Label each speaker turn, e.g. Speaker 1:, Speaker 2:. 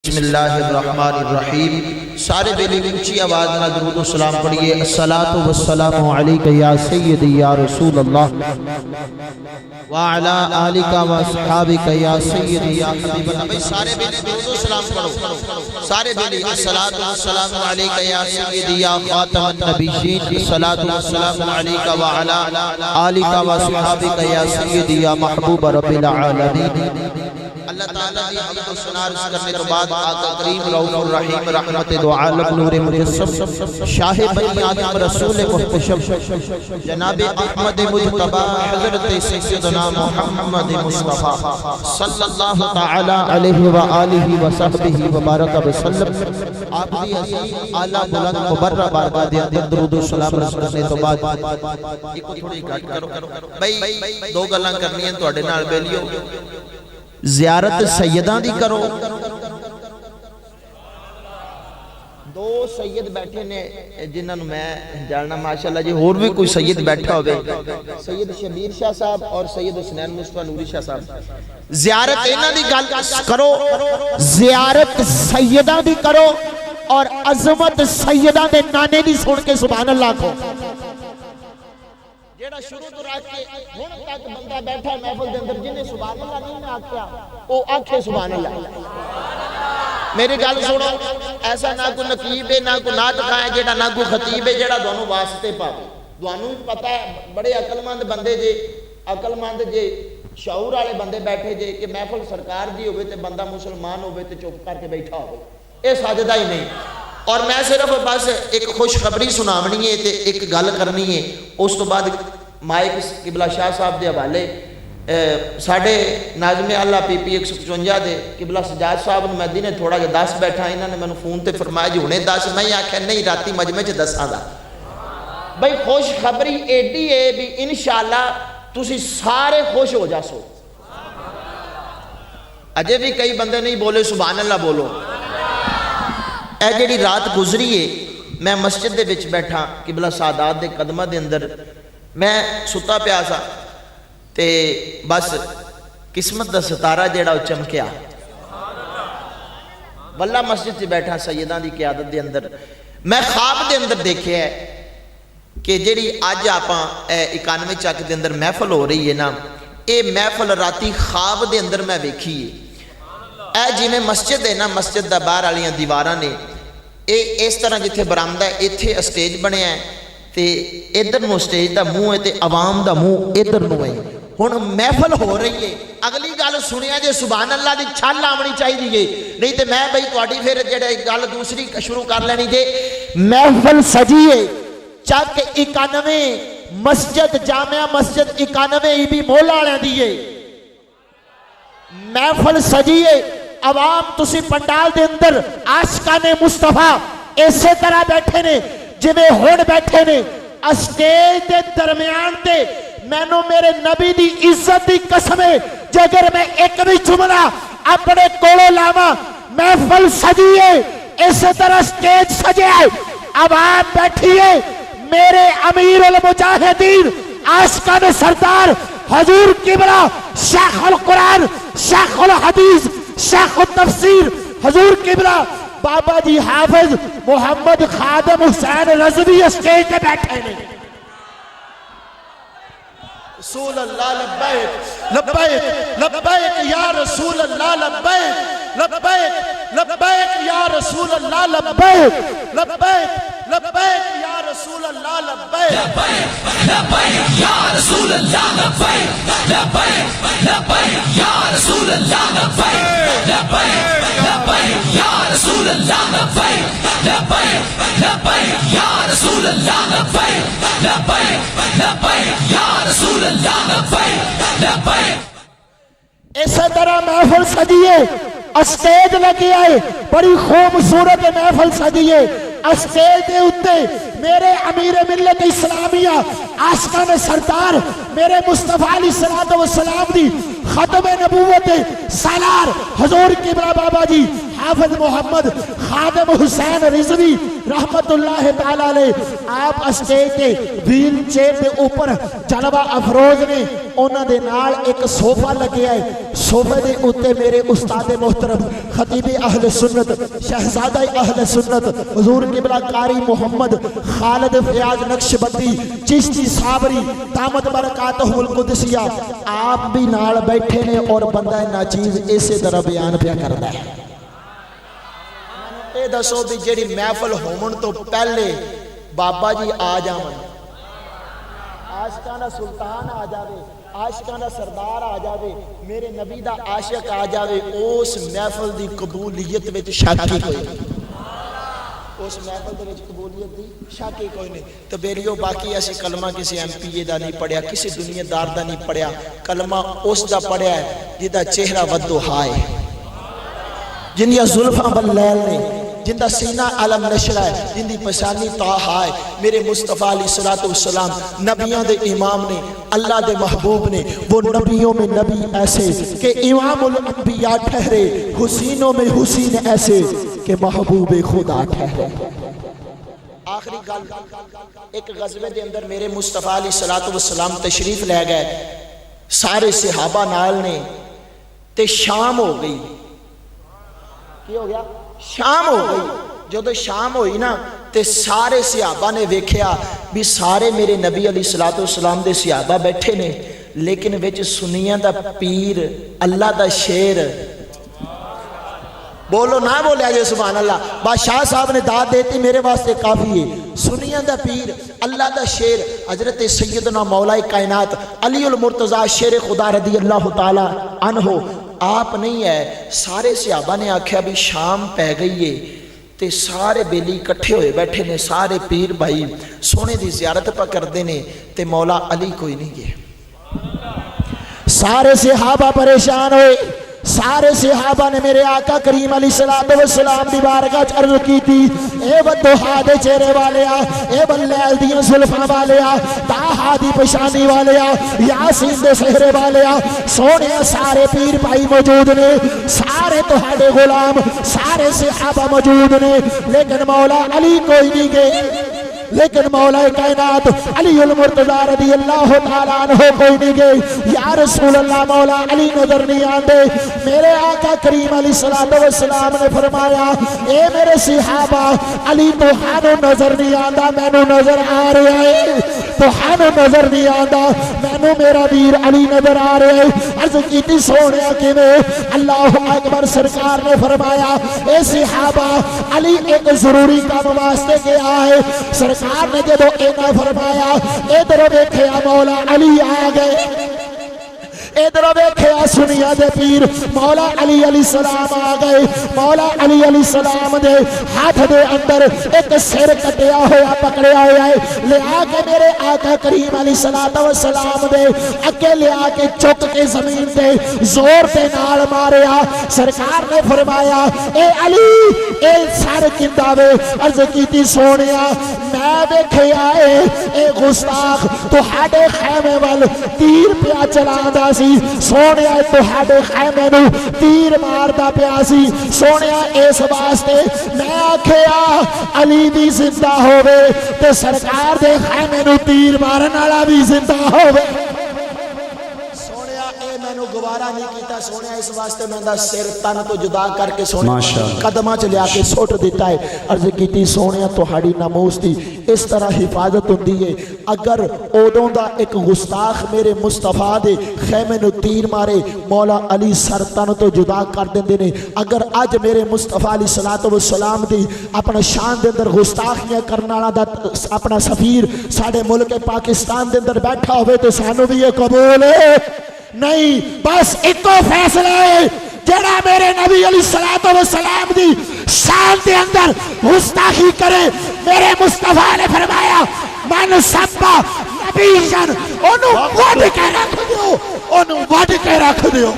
Speaker 1: بسم اللہ الرحمن الرحیم. سارے بیلی اونچی آواز میں درود و سلام پڑھئے. الصلاة والسلام علیکہ یا سیدی یا رسول اللہ وعلا آلکہ واصحابکہ یا سیدی یا حبیب اللہ. سارے بیلی درود و سلام پڑھو. سارے بیلی الصلاة والسلام علیکہ یا سیدی یا خاتم النبیین. الصلاة والسلام علیکہ وعلا آلکہ واصحابکہ یا سیدی یا محبوب رب العالمین. اللہ تعالیٰ کی حمد و ثنا عرض کرنے کے بعد آقا کریم رؤوف الرحیم رحمت دو عالم نور مجسم شاہ بنی آدم رسول محتشم جناب احمد مجتبی حضرت سیدنا محمد مصطفیٰ صلی اللہ تعالی علیہ وآلہ وصحبہ وبارک وسلم. آپ دی عظیم اعلیٰ بلند مبرہ بارگاہ دے اندر درود و سلام عرض کرنے کے بعد ایک تھوڑی گھٹ کرو بھئی دو گلاں کرنی ہیں تواڈے نال بیلیو. زیارت سیدان دی کرو. دو سید بیٹھے نے جنہاں میں جاننا ماشاءاللہ جی اور بھی کوئی سید بیٹھا ہوئے. سید شبیر شاہ صاحب اور سید حسنین مصطفیٰ نوری شاہ صاحب. زیارت انہاں دی گل کرو. زیارت سیدان دی کرو اور عظمت سیدان دے نانے دی سن کے سبحان اللہ کو. جیڑا شروع تو رات کے ہن تک بندہ بیٹھا محفل دے اندر جنہیں سبحان اللہ نہیں نہ آکھیا او آکھے سبحان اللہ. میری گل سنو, ایسا نہ کوئی نقیب ہے نہ کوئی نعت خواہ ہے جیڑا نہ کوئی خطیب ہے جیڑا دونوں واسطے پاوے. دونوں پتہ ہے بڑے عقل مند بندے جے, عقل مند جے, شعور والے بندے بیٹھے جے کہ محفل سرکار دی ہوئے تے بندہ مسلمان ہوئے تے چپ کر کے بیٹھا ہوئے. اے سجدہ ہی نہیں. اور میں صرف بس ایک خوشخبری سناونی ہے تے ایک گل کرنی ہے. اس تو بعد مائک قبلہ شاہ صاحب دے حوالے ساڑھے ناظم اللہ پی پی 155 دے قبلہ سجاد صاحب نے میں دینے تھوڑا جا 10 بیٹھا انہوں نے میں فون تے فرمایا جی انہیں 10 میں آکھیا نہیں راتی مجمع چ 10 دا. بھئی خوشخبری ایڈی ہے بھی انشاءاللہ تسی سارے خوش ہو جا سو. اجے بھی کئی بندے نہیں بولے سبحان اللہ بولو. اے جیڑی رات گزری ہے میں مسجد دے وچ بیٹھا قبلہ سادات دے قدمہ دے اندر میں ستا پیاسا تے بس قسمت دا ستارہ جیڑا چمکیا. واللہ مسجد سے بیٹھا سیدان دی قیادت دے اندر میں خواب دے اندر دیکھے ہے کہ جیڑی آج آپاں 91 چک دے اندر محفل ہو رہی ہے نا, اے محفل راتی خواب دے اندر میں ویکھی ہے. اے جی میں مسجد ہے نا, مسجد دا باہر والیاں دیواراں نے اے اس طرح جتھے برآمدہ ہے ایتھے اسٹیج بنیا ہے تے ادھر نو اسٹیج دا منہ ہے تے عوام دا منہ ادھر نو ہے. ہن محفل ہو رہی ہے. اگلی گل سنیا جے سبحان اللہ دی چھل آونی چاہیے نہیں تے میں بھئی تہاڈی پھر جڑے گل دوسری شروع کر لینی جے. محفل سجی ہے چک 91 مسجد جامعہ مسجد 91 ای بھی مولا والے دی ہے. محفل سجی ہے عوام تسی پنڈال دے اندر عاشقان مصطفیٰ اسی طرح بیٹھے نے جویں ہن بیٹھے نے. اسٹیج دے درمیان تے مینوں میرے نبی دی عزت دی قسم ہے جے اگر میں ایک بھی جملہ اپنے کولوں لاواں. محفل سجی ہے اسی طرح اسٹیج سجے ہے عوام بیٹھی ہے. میرے امیر المجاہدین عاشقان سردار حضور قبلہ شیخ القرآن شیخ الحدیث شیخ التفسیر حضور قبلہ بابا جی حافظ محمد خادم حسین رضوی اسٹیج پہ بیٹھے نے. رسول اللہ لبیک لبیک لبیک یا رسول اللہ لبیک لبیک لبیک یا رسول اللہ لبیک لبیک لبیک یا رسول اللہ لبیک لبیک یا رسول اللہ لبیک لبیک لبیک یا رسول اللہ لبیک لبیک لبیک یا رسول اللہ لبیک لبیک لبیک یا رسول اللہ لبیک لبیک لبیک یا رسول اللہ لبیک لبیک. اسی طرح محفل سجیے اسٹیج لگی آئے بڑی خوبصورت محفل سجیے. اسٹیج دے اتے میرے امیر ملت اسلامیہ عاشقان سردار میرے مصطفیٰ علیہ السلام دی ختم نبوت سالار حضور قبلہ بابا جی
Speaker 2: حافظ محمد خادم حسین رضوی رحمت اللہ تعالی علیہ آپ اسٹیج تے ویل چیئر دے اوپر جلوہ افروز نے انہاں دے نال ایک صوفہ لگیا ہے صوفے دے اوتے میرے استاد محترم خطیب اہل سنت شہزادہ اہل سنت حضور قبلہ قاری محمد خالد فیاض نقشبندی چشتی صابری دامت برکاتہ القدسیہ آپ بھی نال بیٹھے نے اور بندہ ناچیز اسے طرح بیان پیا کردا ہے اے دسو بھی جیڑی محفل ہومن تو پہلے بابا جی آ جاون عاشقاں دا سلطان آ جاوے عاشقاں دا سردار آ جاوے میرے نبی دا عاشق آ جاوے اس محفل دی قبولیت وچ شک ہی کوئی نہیں اس محفل دے وچ قبولیت دی شک ہی کوئی نہیں تو بیلیو باقی ایسی کلمہ کسی ایم پی اے دا نہیں پڑھیا کسی دنیا دار دا نہیں پڑھیا کلمہ اس دا پڑھیا ہے جدا چہرہ ودوہا ہے جن یا زلفاں باللیل نے جن دا سینہ علم نشرہ ہے جن دی پشانی طاہا ہے میرے مصطفیٰ علیہ السلام نبیوں دے امام نے اللہ دے محبوب نے وہ نبیوں میں نبی ایسے کہ امام الانبیاء ٹھہرے حسینوں میں حسین ایسے کہ محبوب خدا ٹھہرے آخری گل ایک غزوے دے اندر میرے مصطفیٰ علیہ السلام تشریف لے گئے سارے صحابہ نال نے تے شام ہو گئی کی ہو گیا شام ہو گئی جو تو شام ہوئی نا تے سارے صحابہ نے ویکھیا بھی سارے میرے نبی علیہ السلام دے صحابہ بیٹھے نے لیکن وچ سنیاں دا پیر اللہ دا شیر بولو نہ بولیا جے سبحان اللہ بادشاہ صاحب نے داد دیتی میرے واسطے کافی ہے سنیاں دا پیر اللہ دا شیر حضرت سیدنا مولا کائنات علی المرتضی شیر خدا رضی اللہ تعالی عنہ آپ نہیں ہے سارے صحابہ نے آکھیا بھی شام پہ گئی ہے تے سارے بیلی کٹھے ہوئے بیٹھے نے سارے پیر بھائی سونے دی زیارت پا کر دینے تے مولا علی کوئی نہیں گئے سارے صحابہ پریشان ہوئے سارے صحابہ نے میرے آقا کریم علیہ السلام دی بارگاہ عرض کی تھی اے بدوہا دے چہرے والے آ اے بلیل دیاں زلفاں والے آ تاہا دی پشانی والے آ یاسین دے سہرے والے آ سونے سارے پیر بھائی موجود نے سارے تہاڈے غلام سارے صحابہ موجود نے لیکن مولا علی کوئی نہیں گئے لیکن مولا کائنات علی المرتضی رضی اللہ تعالیٰ عنہ کوئی نہیں گئے یا رسول اللہ مولا علی نظر نہیں آندے میرے آقا کریم علیہ السلام نے فرمایا اے میرے صحابہ علی تو ہانو نظر نہیں آندہ میں نو نظر آ رہا ہے تو ہانو نظر نہیں آندہ میں نو میرا ویر علی نظر آ رہا ہے عرض کیتی سونے کے میں اللہ اکبر سرکار نے فرمایا اے صحابہ علی ایک ضروری کام واسطے گیا ہے سرکار نے جب اینا فرمایا ادھر دیکھیا مولا علی آ گئے ادھر دیکھیا سنیا دے پیر مولا علی علیہ السلام آ گئے مولا علی علیہ السلام دے ہاتھ دے اندر ایک سر کٹیا ہوا پکڑیا ہوا ہے لیا کے میرے آقا کریم علیہ السلام دے اکے لیا کے چک کے زمین دے زور تے نال ماریا سرکار نے فرمایا اے علی اے سر کنداوے عرض کیتی سونیا میں دیکھیا اے گستاخ تو ہاڑے خیمے وال تیر پیا چلا دا سی سونیا تو ہاڑے خیمے نو تیر مار دا پیا سی سونیا اس واسطے میں آکھیا علی بھی زندہ ہوئے تے سرکار دے خیمے نو تیر مارن والا بھی زندہ ہوئے میں گوارا نہیں کیتا سونے اس واسطے میں دا سر تن تو جدا کر کے سونے قدمہ چلیا کے سوٹ دیتا ہے عرض کیتی سونے تو ہاڑی ناموس دی اس طرح حفاظت ہوندی ہے اگر اودوں دا ایک گستاخ میرے مصطفیٰ دے خیمے نو تیر مارے مولا علی سر تن تو جدا کر دیں دینے اگر آج میرے مصطفیٰ علیہ السلام دی اپنا شان دے اندر گستاخیاں کرنا دا اپنا سفیر ساڑھے ملک پاکستان دے اندر بیٹھا ہوئے تو سانو بھی یہ قبول ہے نہیں بس ایک کو فیصلہ ہے جڑا میرے نبی علیہ السلام دی شان دے اندر گستاخی کرے میرے مصطفیٰ نے فرمایا من سبا نبی جن انہوں وڈ کے رکھ دیو انہوں وڈ کے رکھ دیو